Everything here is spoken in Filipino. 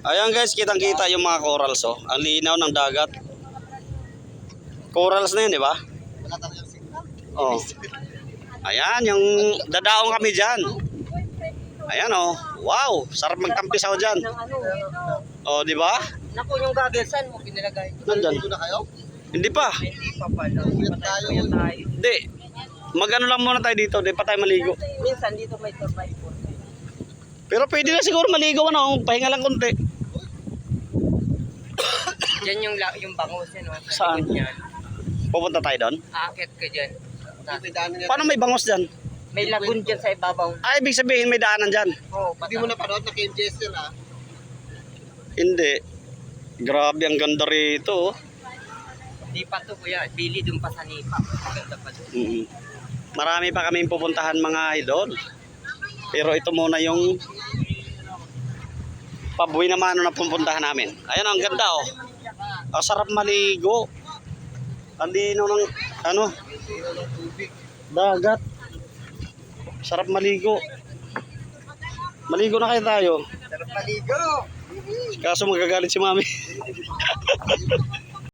Ayan guys, kitang-kita yung mga corals oh. Ang linaw ng dagat. Corals na yun, di ba? Oh. Ayan, yung dadaong kami dyan. Ayan oh. Wow, sarap magtampisaw dyan. Oh, di ba? Naku, yung gagelsan mo pinilagay. Nandyan. na kayo? Hindi pa. Hindi pa pala. Tayo. Hindi. Mag-ano lang muna tayo dito, di pa tayo maligo. Minsan dito may survivor. Pero pwede na siguro maligo ano, pahinga lang konti. Diyan yung bangus yan. Saan? Yan. Pupunta tayo doon. Aakit ka dyan. Paano may bangos dyan? May lagoon dyan sa ibabaw. Ay, ibig sabihin may daanan dyan. Oo, Hindi mo napanood na KMJS yun ha? Hindi. Grabe, ang ganda rito. Oh. Hindi pa to kuya. Bili dun pa sa Nipa. Maganda pa dun. Marami pa kaming pupuntahan mga idol. Pero ito muna yung pabuwi naman na pupuntahan namin. Ayan, ang ganda oh. Ang sarap maligo. Ang linaw ng ano, dagat. Sarap maligo. Maligo na kayo tayo. Sarap maligo. Kaso magagalit si mami.